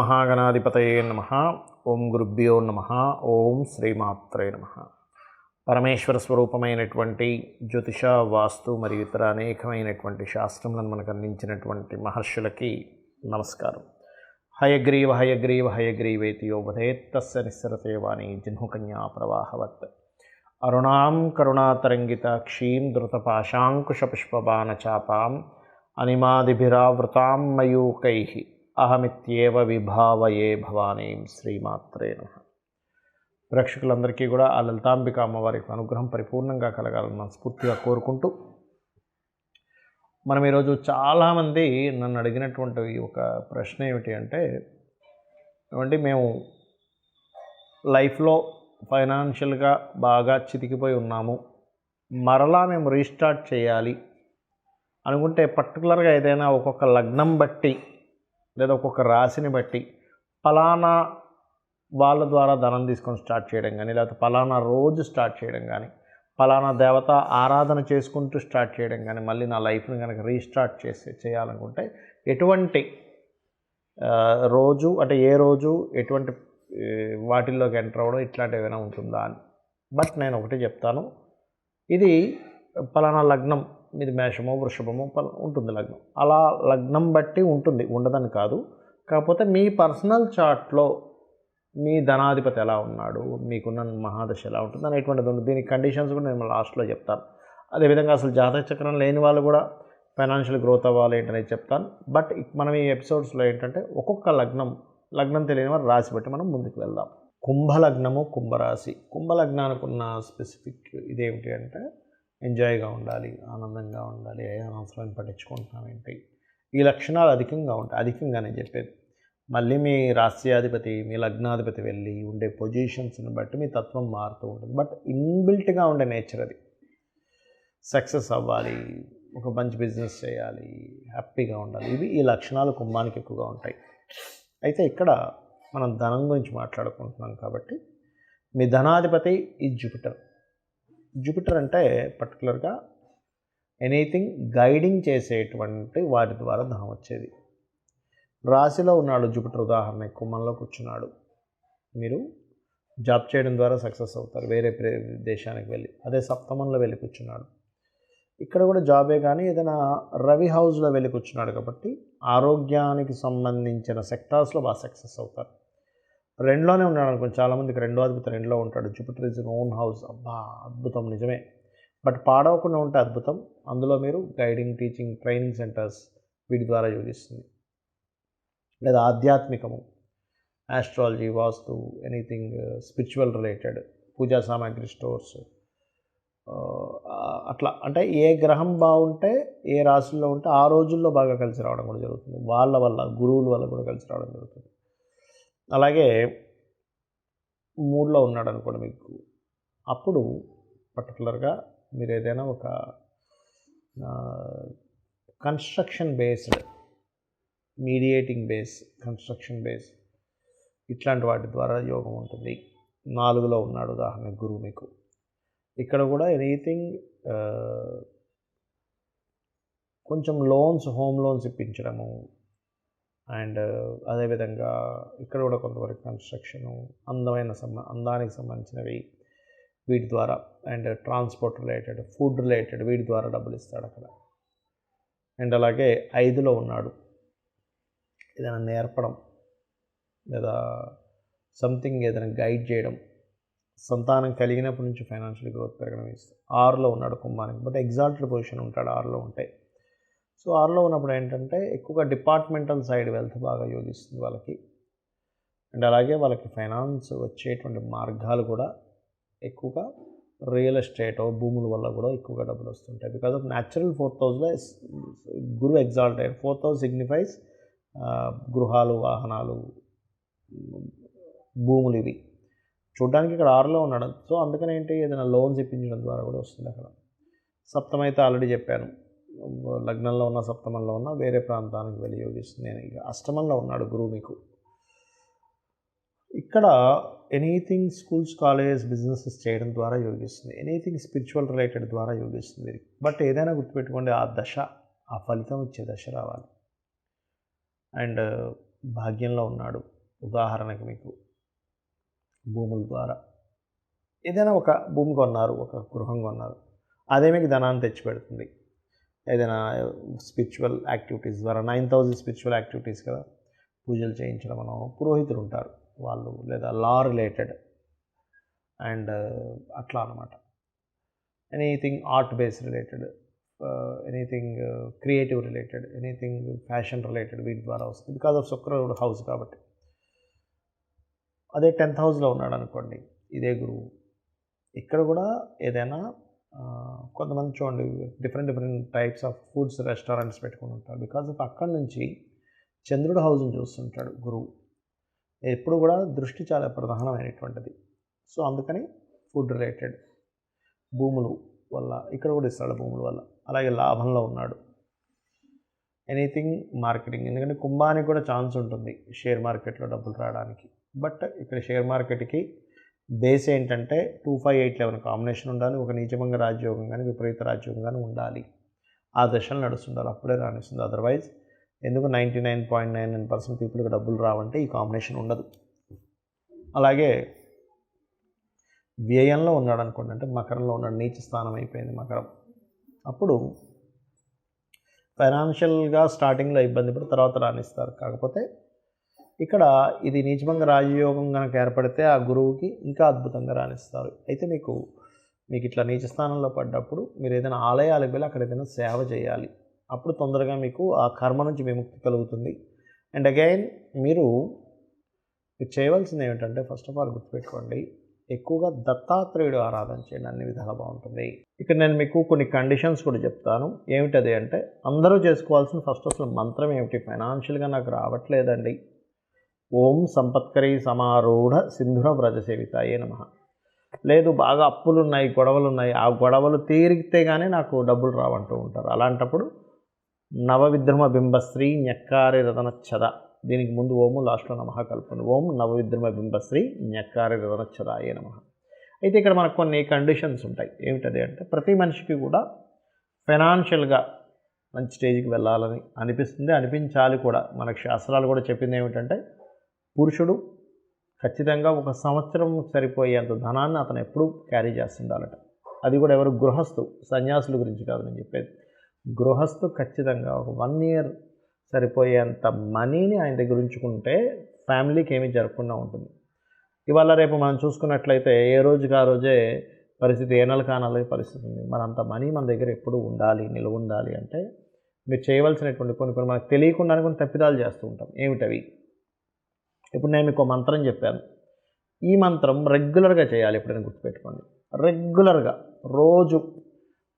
మహాగణాధిపతయే నమః. ఓం గురుభ్యో నమః. ఓం శ్రీమాత్రే నమః. పరమేశ్వర స్వరూపమైనటువంటి జ్యోతిష, వాస్తు మరియు ఇతర అనేకమైనటువంటి శాస్త్రములను మనకు అందించినటువంటి మహర్షులకి నమస్కారం. హయగ్రీవ హయగ్రీవ హయగ్రీవేతి యో వదేత్ తస్య నిస్సరతే వాణి జిహ్నుకన్యా ప్రవాహవత్. అరుణాం కరుణాతరంగితాక్షీం ధృతపాశాంకుశపుష్పబాణచాపాం అనిమాదిభిరావృతాం మయూకైః అహమిత్యేవ విభావయే భవానీం. శ్రీమాత్రే నమః. ప్రేక్షకులందరికీ కూడా ఆ లలితాంబిక అమ్మవారి అనుగ్రహం పరిపూర్ణంగా కలగాలని మనస్ఫూర్తిగా కోరుకుంటూ, మనం ఈరోజు చాలామంది నన్ను అడిగినటువంటి ఒక ప్రశ్న ఏమిటి అంటే, ఏమంటే మేము లైఫ్లో ఫైనాన్షియల్గా బాగా చితికిపోయి ఉన్నాము, మరలా మేము రీస్టార్ట్ చేయాలి అనుకుంటే పర్టికులర్గా ఏదైనా ఒక్కొక్క లగ్నం బట్టి లేదా ఒక్కొక్క రాశిని బట్టి ఫలానా వాళ్ళ ద్వారా ధనం తీసుకొని స్టార్ట్ చేయడం కానీ, లేకపోతే ఫలానా రోజు స్టార్ట్ చేయడం కానీ, ఫలానా దేవత ఆరాధన చేసుకుంటూ స్టార్ట్ చేయడం కానీ, మళ్ళీ నా లైఫ్ని కనుక రీస్టార్ట్ చేయాలనుకుంటే ఎటువంటి రోజు అంటే ఏ రోజు ఎటువంటి వాటిల్లోకి ఎంటర్ అవ్వడం ఇట్లాంటివి ఏమైనా ఉంటుందా అని. బట్ నేను ఒకటి చెప్తాను, ఇది ఫలానా లగ్నం, మీది మేషమో వృషభమో ఉంటుంది లగ్నం, అలా లగ్నం బట్టి ఉంటుంది, ఉండదని కాదు. కాకపోతే మీ పర్సనల్ చార్ట్లో మీ ధనాధిపతి ఎలా ఉన్నాడు, మీకున్న మహాదశ ఎలా ఉంటుంది అనేటువంటిది ఉంది. దీనికి కండిషన్స్ కూడా నేను లాస్ట్లో చెప్తాను. అదేవిధంగా అసలు జాతక చక్రం లేని వాళ్ళు కూడా ఫైనాన్షియల్ గ్రోత్ అవ్వాలి ఏంటనేది చెప్తాను. బట్ మనం ఈ ఎపిసోడ్స్లో ఏంటంటే ఒక్కొక్క లగ్నం తెలియని వారు రాశి బట్టి మనం ముందుకు వెళ్దాం. కుంభలగ్నము, కుంభరాశి. కుంభలగ్నానికి ఉన్న స్పెసిఫిక్ ఇదేమిటి అంటే, ఎంజాయ్గా ఉండాలి, ఆనందంగా ఉండాలి, అనవసరాన్ని పట్టించుకుంటున్నాం ఏంటి, ఈ లక్షణాలు అధికంగా ఉంటాయి. అధికంగా నేను చెప్పేది, మళ్ళీ మీ రాశ్యాధిపతి, మీ లగ్నాధిపతి వెళ్ళి ఉండే పొజిషన్స్ని బట్టి మీ తత్వం మారుతూ ఉంటుంది. బట్ ఇన్బిల్ట్గా ఉండే నేచర్ అది. సక్సెస్ అవ్వాలి, ఒక మంచి బిజినెస్ చేయాలి, హ్యాపీగా ఉండాలి, ఇవి ఈ లక్షణాలు కుంభానికి ఎక్కువగా ఉంటాయి. అయితే ఇక్కడ మనం ధనం గురించి మాట్లాడుకుంటున్నాం కాబట్టి, మీ ధనాధిపతి ఈ జూపిటర్. జూపిటర్ అంటే పర్టికులర్గా ఎనీథింగ్ గైడింగ్ చేసేటువంటి వాటి ద్వారా ధనం వచ్చేది. రాశిలో ఉన్నాడు జూపిటర్, ఉదాహరణ కుంభంలో కూర్చున్నాడు, మీరు జాబ్ చేయడం ద్వారా సక్సెస్ అవుతారు, వేరే దేశానికి వెళ్ళి. అదే సప్తమంలో వెళ్ళి కూర్చున్నాడు, ఇక్కడ కూడా జాబే, కానీ ఏదైనా రవి హౌస్లో వెళ్ళి కూర్చున్నాడు కాబట్టి ఆరోగ్యానికి సంబంధించిన సెక్టార్స్లో బాగా సక్సెస్ అవుతారు. రెండులోనే ఉన్నాడు అనుకోండి, చాలామందికి రెండో అధిపతి రెండులో ఉంటాడు. జూపిటర్ ఇస్ ఓన్ హౌస్, అబ్బా అద్భుతం, నిజమే. బట్ పాడవకుండా ఉంటే అద్భుతం. అందులో మీరు గైడింగ్, టీచింగ్, ట్రైనింగ్ సెంటర్స్ వీటి ద్వారా యోగిస్తుంది. లేదా ఆధ్యాత్మికము, ఆస్ట్రాలజీ, వాస్తు, ఎనీథింగ్ స్పిరిచువల్ రిలేటెడ్, పూజా సామాగ్రి స్టోర్స్, అట్లా. అంటే ఏ గ్రహం బాగుంటే, ఏ రాశుల్లో ఉంటే ఆ రోజుల్లో బాగా కలిసి రావడం కూడా జరుగుతుంది. వాళ్ళ వల్ల, గురువుల వల్ల కూడా కలిసి రావడం జరుగుతుంది. అలాగే 3లో ఉన్నాడు అనుకోండి మీకు, అప్పుడు పర్టికులర్గా మీరు ఏదైనా ఒక construction based, mediating base, construction base ఇట్లాంటి వాటి ద్వారా యోగం ఉంటుంది. 4లో ఉన్నాడు ఉదాహరణ గురువు మీకు, ఇక్కడ కూడా ఎనీథింగ్ కొంచెం లోన్స్, హోమ్ లోన్స్ ఇప్పించడము, అండ్ అదేవిధంగా ఇక్కడ కూడా కొంతవరకు కన్స్ట్రక్షను, అందానికి సంబంధించినవి వీటి ద్వారా, and transport related, food related వీటి ద్వారా డబ్బులు ఇస్తాడు అక్కడ. అండ్ అలాగే 5లో ఉన్నాడు, ఏదైనా నేర్పడం లేదా సంథింగ్ ఏదైనా గైడ్ చేయడం, సంతానం కలిగినప్పటి నుంచి ఫైనాన్షియల్ గ్రోత్ పెరగడం ఇస్తుంది. 6లో ఉన్నాడు కుంభానికి, బట్ ఎగ్జాల్టెడ్ పొజిషన్ ఉంటాడు 6లో ఉంటే. సో 6లో ఉన్నప్పుడు ఏంటంటే ఎక్కువగా డిపార్ట్మెంటల్ సైడ్ వెల్త్ బాగా యోగిస్తుంది వాళ్ళకి. అండ్ అలాగే వాళ్ళకి ఫైనాన్స్ వచ్చేటువంటి మార్గాలు కూడా ఎక్కువగా రియల్ ఎస్టేట్, భూముల వల్ల కూడా ఎక్కువగా డబ్బులు వస్తుంటాయి. బికాజ్ ఆఫ్ న్యాచురల్ 4th హౌస్లో గురు ఎగ్జాల్టెడ్. 4th హౌస్ సిగ్నిఫైస్ గృహాలు, వాహనాలు, భూములు, ఇవి చూడడానికి ఇక్కడ 6లో ఉన్నాడు. సో అందుకని ఏంటి, ఏదైనా లోన్స్ ఇప్పించడం ద్వారా కూడా వస్తుంది అక్కడ. సప్తమైతే ఆల్రెడీ చెప్పాను, లగ్నంలో ఉన్న, సప్తమంలో ఉన్న వేరే ప్రాంతానికి వెళ్ళి యోగిస్తుంది. నేను ఇక అష్టమంలో ఉన్నాడు గురువు మీకు. ఇక్కడ ఎనీథింగ్ స్కూల్స్, కాలేజెస్, బిజినెసెస్ చేయడం ద్వారా యోగిస్తుంది. ఎనీథింగ్ స్పిరిచువల్ రిలేటెడ్ ద్వారా యోగిస్తుంది. బట్ ఏదైనా గుర్తుపెట్టుకోండి, ఆ దశ, ఆ ఫలితం వచ్చే దశ రావాలి. అండ్ భాగ్యంలో ఉన్నాడు, ఉదాహరణకి మీకు భూముల ద్వారా ఏదైనా ఒక భూమి కొన్నారు, ఒక గృహం కొన్నారు, అదే మీకు ధనాన్ని తెచ్చిపెడుతుంది. ఏదైనా స్పిరిచువల్ యాక్టివిటీస్ ద్వారా 9000 స్పిరిచువల్ యాక్టివిటీస్ కదా, పూజలు చేయించడం, మనం పురోహితులు ఉంటారు వాళ్ళు, లేదా లా రిలేటెడ్ అండ్ అట్లా అనమాట. Anything art base related, anything creative related, anything fashion related వీటి ద్వారా వస్తుంది. బికాజ్ ఆఫ్ శుక్రుడు హౌస్ కాబట్టి. అదే 10th హౌస్లో ఉన్నాడు అనుకోండి ఇదే గురువు, ఇక్కడ కూడా ఏదైనా కొంతమంది చూడండి different types of foods restaurants పెట్టుకుని ఉంటారు. బికాజ్ ఆఫ్ అక్కడి నుంచి చంద్రుడు హౌస్ని చూస్తుంటాడు గురువు. ఎప్పుడు కూడా దృష్టి చాలా ప్రధానమైనటువంటిది. సో అందుకని ఫుడ్ రిలేటెడ్, భూములు వల్ల ఇక్కడ కూడా ఇస్తాడు భూముల వల్ల. అలాగే లాభంలో ఉన్నాడు, ఎనీథింగ్ మార్కెటింగ్, ఎందుకంటే కుంభానికి కూడా ఛాన్స్ ఉంటుంది షేర్ మార్కెట్లో డబ్బులు రావడానికి. బట్ ఇక్కడ షేర్ మార్కెట్కి బేస్ ఏంటంటే 25811 కాంబినేషన్ ఉండాలి, ఒక నీచభంగ రాజ్యోగం కానీ విపరీత రాజ్యోగం కానీ ఉండాలి. ఆ దశలు నడుస్తుండాలి, అప్పుడే రాణిస్తుంది. అదర్వైజ్ ఎందుకు 99.99% పీపుల్కి డబ్బులు రావంటే ఈ కాంబినేషన్ ఉండదు. అలాగే వ్యయంలో ఉన్నాడు అనుకోండి, అంటే మకరంలో ఉన్నాడు, నీచ స్థానం అయిపోయింది మకరం. అప్పుడు ఫైనాన్షియల్గా స్టార్టింగ్లో ఇబ్బంది పడి తర్వాత రాణిస్తారు. కాకపోతే ఇక్కడ ఇది నీచభంగ రాజయోగం కనుక ఏర్పడితే ఆ గురువుకి ఇంకా అద్భుతంగా రాణిస్తారు. అయితే మీకు ఇట్లా నీచ స్థానంలో పడ్డప్పుడు మీరు ఏదైనా ఆలయాలకు వెళ్ళి అక్కడ ఏదైనా సేవ చేయాలి. అప్పుడు తొందరగా మీకు ఆ కర్మ నుంచి విముక్తి కలుగుతుంది. అండ్ అగైన్ మీరు చేయవలసింది ఏమిటంటే, ఫస్ట్ ఆఫ్ ఆల్ గుర్తుపెట్టుకోండి, ఎక్కువగా దత్తాత్రేయుడు ఆరాధన చేయండి, అన్ని విధాలుగా బాగుంటుంది. ఇక్కడ నేను మీకు కొన్ని కండిషన్స్ కూడా చెప్తాను. ఏమిటది అంటే, అందరూ చేసుకోవాల్సిన ఫస్ట్ అసలు మంత్రం ఏమిటి? ఫైనాన్షియల్గా నాకు రావట్లేదండి, ఓం సంపత్కరీ సమారూఢ సింధుర వ్రజ సేవితాయే నమః. లేదు బాగా అప్పులు ఉన్నాయి, గొడవలు ఉన్నాయి, ఆ గొడవలు తీరిగితే కానీ నాకు డబ్బులు రావంటూ ఉంటారు. అలాంటప్పుడు నవవిద్రుమ బింబశ్రీ ఞక్కారి రతనచ్చద, దీనికి ముందు ఓము లాస్ట్లో నమః కలుపుకోండి. ఓం నవవిద్రుమ బింబశ్రీ ఞక్కారి రతనచ్చదాయే నమః. అయితే ఇక్కడ మనకు కొన్ని కండిషన్స్ ఉంటాయి. ఏమిటది అంటే, ప్రతి మనిషికి కూడా ఫైనాన్షియల్గా మంచి స్టేజ్కి వెళ్ళాలని అనిపిస్తుంది, అనిపించాలి కూడా. మనకు శాస్త్రాలు కూడా చెప్పింది ఏమిటంటే, పురుషుడు ఖచ్చితంగా 1 సంవత్సరం సరిపోయేంత ధనాన్ని అతను ఎప్పుడూ క్యారీ చేస్తుండాలట. అది కూడా ఎవరు? గృహస్థు. సన్యాసుల గురించి కాదు నేను చెప్పేది. గృహస్థు ఖచ్చితంగా ఒక 1 year సరిపోయేంత మనీని ఆయన దగ్గర ఉంచుకుంటే ఫ్యామిలీకి ఏమీ జరగకుండా ఉంటుంది. ఇవాళ రేపు మనం చూసుకున్నట్లయితే ఏ రోజుకి ఆ రోజే పరిస్థితి, ఏ నెల కానాలే పరిస్థితి ఉంది. మరి అంత మనీ మన దగ్గర ఎప్పుడు ఉండాలి, నిల్వ ఉండాలి అంటే మీరు చేయవలసినటువంటి కొన్ని మనకు తెలియకుండానే కొన్ని తప్పిదాలు చేస్తూ ఉంటాం. ఏమిటవి? ఇప్పుడు నేను మీకు మంత్రం చెప్పాను, ఈ మంత్రం రెగ్యులర్గా చేయాలి. ఎప్పుడైనా గుర్తుపెట్టుకోండి, రెగ్యులర్గా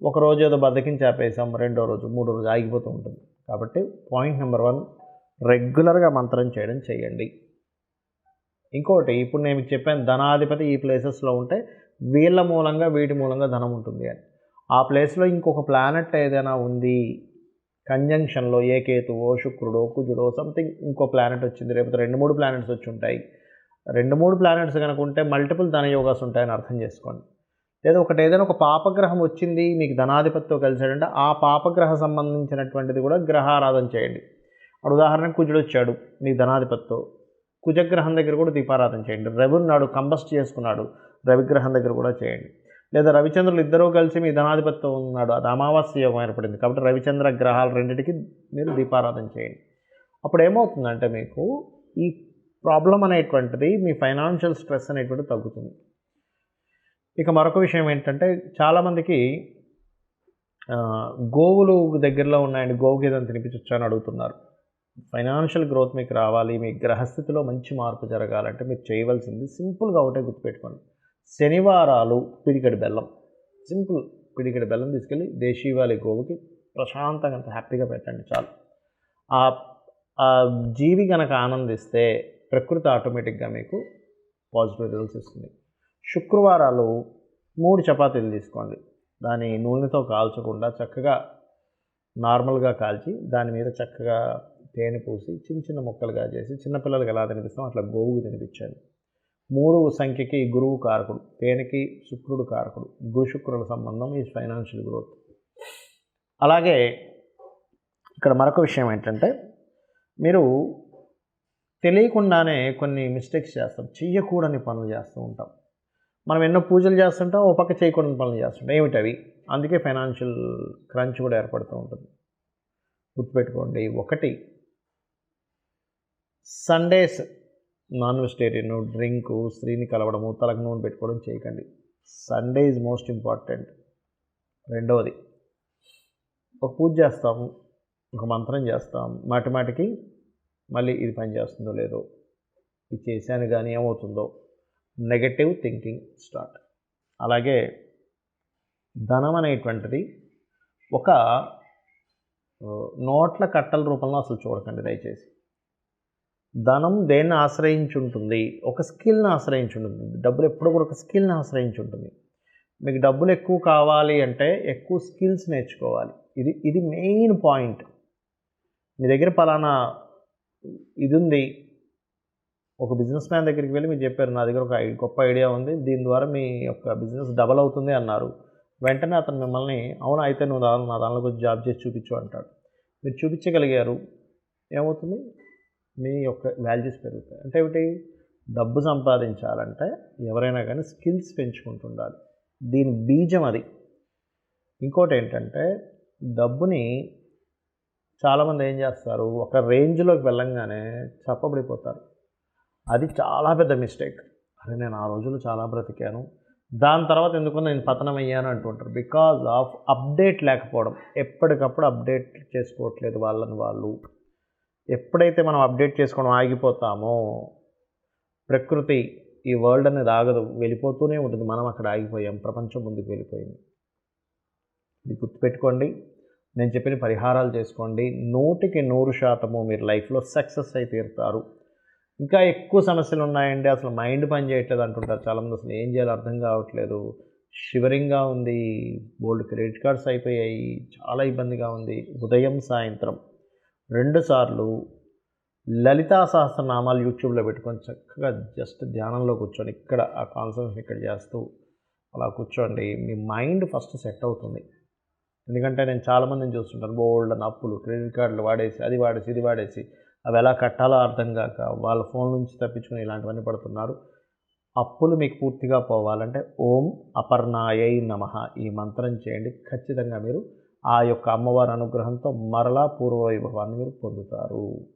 ఒక రోజు ఏదో బద్దకించి ఆపేసాం, 2వ రోజు 3వ రోజు ఆగిపోతూ ఉంటుంది. కాబట్టి పాయింట్ నెంబర్ 1, రెగ్యులర్గా మంత్రం చేయడం చేయండి. ఇంకోటి, ఇప్పుడు నేను మీకు చెప్పాను ధనాధిపతి ఈ ప్లేసెస్లో ఉంటే వీళ్ళ మూలంగా వీటి మూలంగా ధనం ఉంటుంది అని. ఆ ప్లేస్లో ఇంకొక ప్లానెట్ ఏదైనా ఉంది కంజంక్షన్లో, ఏ కేతువో శుక్రుడో కుజుడో సంథింగ్ ఇంకో ప్లానెట్ వచ్చింది, రేపు 2-3 ప్లానెట్స్ వచ్చి ఉంటాయి. 2-3 ప్లానెట్స్ కనుక ఉంటే మల్టిపుల్ ధనయోగాస్ ఉంటాయని అర్థం చేసుకోండి. లేదా ఏదైనా ఒక పాపగ్రహం వచ్చింది మీకు ధనాధిపతితో కలిసాడంటే ఆ పాపగ్రహ సంబంధించినటువంటిది కూడా గ్రహారాధన చేయండి. అప్పుడు ఉదాహరణకు కుజుడు వచ్చాడు మీ ధనాధిపతితో, కుజగ్రహం దగ్గర కూడా దీపారాధన చేయండి. రవి ఉన్నాడు, కంబస్ట్ చేసుకున్నాడు, రవిగ్రహం దగ్గర కూడా చేయండి. లేదా రవిచంద్రులు ఇద్దరూ కలిసి మీ ధనాధిపతితో ఉన్నాడు, అది అమావాస్య యోగం ఏర్పడింది కాబట్టి రవిచంద్ర గ్రహాలు రెండింటికి మీరు దీపారాధన చేయండి. అప్పుడు ఏమవుతుందంటే మీకు ఈ ప్రాబ్లం అనేటువంటిది, మీ ఫైనాన్షియల్ స్ట్రెస్ అనేటువంటిది తగ్గుతుంది. ఇక మరొక విషయం ఏంటంటే, చాలామందికి గోవులు దగ్గరలో ఉన్నాయండి, గోవుకి ఏదైనా తినిపించవచ్చు అని అడుగుతున్నారు. ఫైనాన్షియల్ గ్రోత్ మీకు రావాలి, మీ గ్రహస్థితిలో మంచి మార్పు జరగాలంటే మీరు చేయవలసింది సింపుల్గా ఒకటే గుర్తుపెట్టుకోండి. శనివారాలు పిడికెడు బెల్లం, సింపుల్ పిడికెడు బెల్లం తీసుకెళ్ళి దేశీవాలి గోవుకి ప్రశాంతంగా అంత హ్యాపీగా పెట్టండి చాలు. ఆ జీవి కనుక ఆనందిస్తే ప్రకృతి ఆటోమేటిక్గా మీకు పాజిటివ్ రిజల్ట్స్ ఇస్తుంది. శుక్రవారాలు 3 చపాతీలు తీసుకోండి, దాని నూనెతో కాల్చకుండా చక్కగా నార్మల్గా కాల్చి దాని మీద చక్కగా తేనె పూసి చిన్న చిన్న ముక్కలుగా చేసి చిన్నపిల్లలకి ఎలా తినిపిస్తాం అట్లా గోవుకు తినిపించండి. 3 సంఖ్యకి గురువు కారకుడు, తేనెకి శుక్రుడు కారకుడు, గురు శుక్రుల సంబంధం ఈ ఫైనాన్షియల్ గ్రోత్. అలాగే ఇక్కడ మరొక విషయం ఏంటంటే, మీరు తెలియకుండానే కొన్ని మిస్టేక్స్ చేస్తాం, చెయ్యకూడని పనులు చేస్తూ ఉంటాం. మనం ఎన్నో పూజలు చేస్తుంటాం, ఓ పక్క చేయకూడని పనులు చేస్తుంటాం. ఏమిటి అవి? అందుకే ఫైనాన్షియల్ క్రంచ్ కూడా ఏర్పడుతూ ఉంటుంది. గుర్తుపెట్టుకోండి. ఒకటి, సండేస్ నాన్ వెజిటేరియన్, డ్రింకు, స్త్రీని కలవడము, తలకు నూనె పెట్టుకోవడం చేయకండి. Sunday is most important. రెండవది, ఒక పూజ చేస్తాము, ఒక మంత్రం చేస్తాం, మాటికి మళ్ళీ ఇది పని చేస్తుందో లేదో, ఇది చేశాను కానీ ఏమవుతుందో, నెగటివ్ థింకింగ్ స్టార్ట్. అలాగే ధనం అనేటువంటిది ఒక నోట్ల కట్టల రూపంలో అసలు చూడకండి దయచేసి. ధనం దేన్ని ఆశ్రయించి ఉంటుంది? ఒక స్కిల్ని ఆశ్రయించి ఉంటుంది. డబ్బులు ఎప్పుడు కూడా ఒక స్కిల్ని ఆశ్రయించి ఉంటుంది. మీకు డబ్బులు ఎక్కువ కావాలి అంటే ఎక్కువ స్కిల్స్ నేర్చుకోవాలి. ఇది మెయిన్ పాయింట్. మీ దగ్గర పలానా ఇది ఉంది, ఒక బిజినెస్ మ్యాన్ దగ్గరికి వెళ్ళి మీరు చెప్పారు, నా దగ్గర ఒక గొప్ప ఐడియా ఉంది, దీని ద్వారా మీ యొక్క బిజినెస్ డబల్ అవుతుంది అన్నారు. వెంటనే అతను మిమ్మల్ని, అవునా అయితే నువ్వు నా దానిలోకి వచ్చి జాబ్ చేసి చూపించు అంటాడు. మీరు చూపించగలిగారు, ఏమవుతుంది? మీ యొక్క వాల్యూస్ పెరుగుతాయి. అంటే ఏమిటి? డబ్బు సంపాదించాలంటే ఎవరైనా కానీ స్కిల్స్ పెంచుకుంటుండాలి. దీని బీజం అది. ఇంకోటి ఏంటంటే, డబ్బుని చాలామంది ఏం చేస్తారు, ఒక రేంజ్లోకి వెళ్ళంగానే చప్పబడిపోతారు. అది చాలా పెద్ద మిస్టేక్. అరే నేను ఆ రోజులు చాలా బ్రతికాను, దాని తర్వాత ఎందుకు నేను పతనం అయ్యాను అంటుంటారు. బికాజ్ ఆఫ్ అప్డేట్ లేకపోవడం. ఎప్పటికప్పుడు అప్డేట్ చేసుకోవట్లేదు వాళ్ళని వాళ్ళు. ఎప్పుడైతే మనం అప్డేట్ చేసుకోవడం ఆగిపోతామో, ప్రకృతి, ఈ వరల్డ్ అనేది ఆగదు, వెళ్ళిపోతూనే ఉంటుంది. మనం అక్కడ ఆగిపోయాం, ప్రపంచం ముందుకు వెళ్ళిపోయింది. ఇది గుర్తుపెట్టుకోండి. నేను చెప్పిన పరిహారాలు చేసుకోండి. 100% మీరు లైఫ్లో సక్సెస్ అయి తీరుతారు. ఇంకా ఎక్కువ సమస్యలు ఉన్నాయండి, అసలు మైండ్ పని చేయట్లేదు అంటుంటారు చాలామంది. అసలు ఏం చేయాలో అర్థం కావట్లేదు, షివరింగ్గా ఉంది, బోల్డ్ క్రెడిట్ కార్డ్స్ అయిపోయాయి, చాలా ఇబ్బందిగా ఉంది. ఉదయం సాయంత్రం 2 సార్లు లలితా సహస్రనామాలు యూట్యూబ్లో పెట్టుకొని చక్కగా జస్ట్ ధ్యానంలో కూర్చొని, ఇక్కడ ఆ కాన్సన్ట్రేషన్ ఇక్కడ చేస్తూ అలా కూర్చోండి. మీ మైండ్ ఫస్ట్ సెట్ అవుతుంది. ఎందుకంటే నేను చాలామందిని చూస్తుంటాను, బోల్డ్ అప్పులు, క్రెడిట్ కార్డులు వాడేసి, అది వాడేసి, ఇది వాడేసి, అవి ఎలా కట్టాలో అర్థం కాక వాళ్ళ ఫోన్ నుంచి తప్పించుకొని ఇలాంటివన్నీ పడుతున్నారు. అప్పులు మీకు పూర్తిగా పోవాలంటే ఓం అపర్ణాయై నమః ఈ మంత్రం చేయండి. ఖచ్చితంగా మీరు ఆ యొక్క అమ్మవారి అనుగ్రహంతో మరలా పూర్వవైభవాన్ని మీరు పొందుతారు.